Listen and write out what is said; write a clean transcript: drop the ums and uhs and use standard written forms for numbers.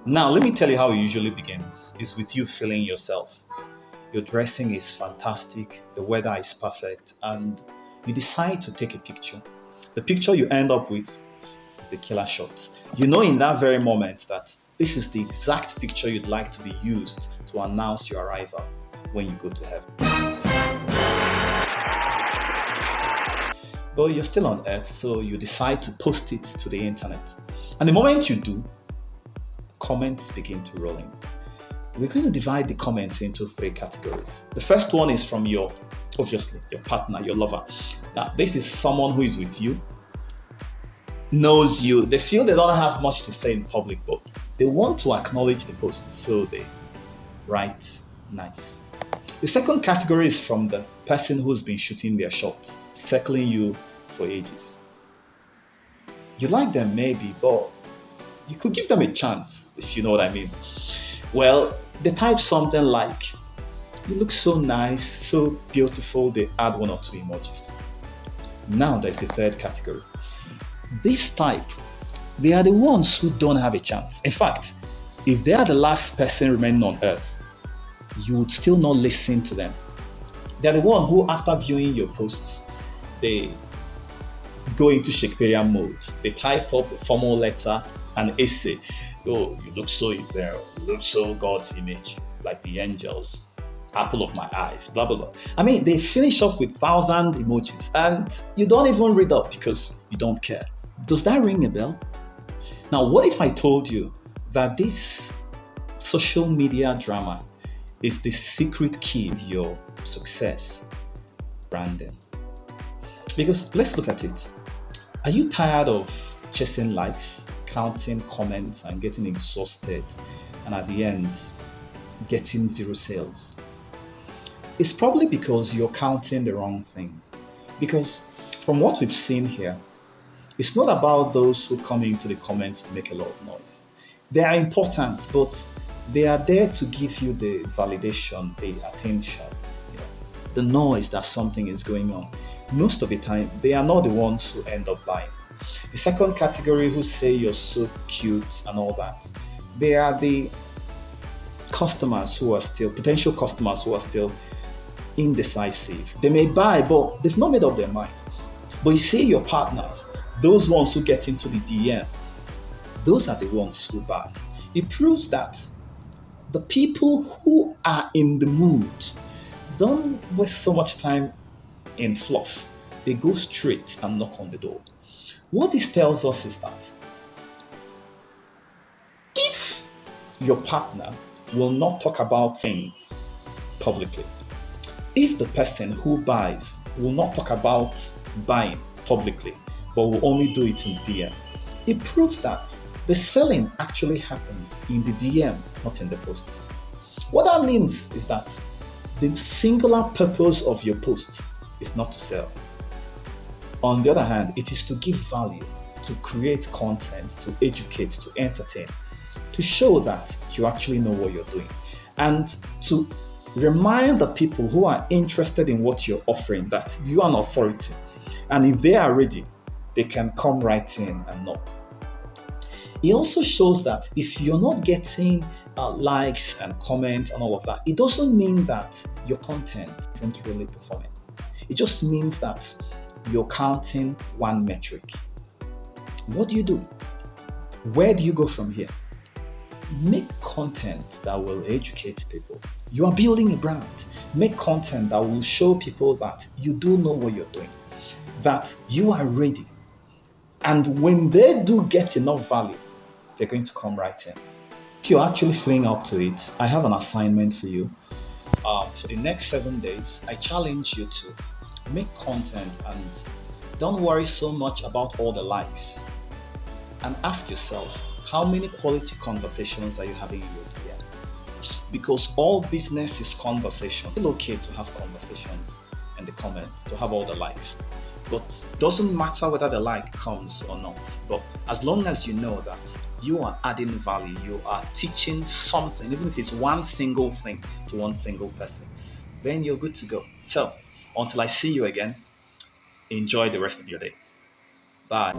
Now, let me tell you how it usually begins. It's with you feeling yourself. Your dressing is fantastic, the weather is perfect, and you decide to take a picture. The picture you end up with is a killer shot. You know in that very moment that this is the exact picture you'd like to be used to announce your arrival when you go to heaven. But you're still on earth, so you decide to post it to the internet. And the moment you do, comments begin to roll in. We're going to divide the comments into three categories. The first one is from obviously, your partner, your lover. Now, this is someone who is with you, knows you. They feel they don't have much to say in public, but they want to acknowledge the post, so they write nice. The second category is from the person who's been shooting their shots, circling you for ages. You like them maybe, but you could give them a chance, if you know what I mean. Well, they type something like, "You look so nice, so beautiful," they add one or two emojis. Now there's the third category. This type, they are the ones who don't have a chance. In fact, if they are the last person remaining on earth, you would still not listen to them. They're the one who, after viewing your posts, they go into Shakespearean mode. They type up a formal letter, an essay. "Oh, you look so there, you look so God's image, like the angels, apple of my eyes," blah, blah, blah. I mean, they finish up with 1,000 emojis and you don't even read up because you don't care. Does that ring a bell? Now, what if I told you that this social media drama is the secret key to your success branding? Because let's look at it. Are you tired of chasing likes, counting comments, and getting exhausted, and at the end, getting zero sales? It's probably because you're counting the wrong thing. Because from what we've seen here, it's not about those who come into the comments to make a lot of noise. They are important, but they are there to give you the validation, the attention, the noise that something is going on. Most of the time, they are not the ones who end up buying. The second category, who say you're so cute and all that, they are the customers who are still, potential customers who are still indecisive. They may buy, but they've not made up their mind. But you see your partners, those ones who get into the DM, those are the ones who buy. It proves that the people who are in the mood don't waste so much time in fluff. They go straight and knock on the door. What this tells us is that if your partner will not talk about things publicly, if the person who buys will not talk about buying publicly, but will only do it in DM, it proves that the selling actually happens in the DM, not in the posts. What that means is that the singular purpose of your post is not to sell. On the other hand, it is to give value, to create content, to educate, to entertain, to show that you actually know what you're doing, and to remind the people who are interested in what you're offering that you are an authority. And if they are ready, they can come right in and knock. It also shows that if you're not getting likes and comments and all of that, it doesn't mean that your content isn't really performing. It just means that you're counting one metric. What do you do? Where do you go from here? Make content that will educate people. You are building a brand. Make content that will show people that you do know what you're doing, that you are ready. And when they do get enough value, they're going to come right in. If you're actually feeling up to it, I have an assignment for you. For the next 7 days, I challenge you to make content and don't worry so much about all the likes. And ask yourself, how many quality conversations are you having in your DM? Because all business is conversation. It's okay to have conversations in the comments, to have all the likes. But doesn't matter whether the like comes or not. But as long as you know that you are adding value, you are teaching something, even if it's one single thing to one single person, then you're good to go. So, until I see you again, enjoy the rest of your day. Bye.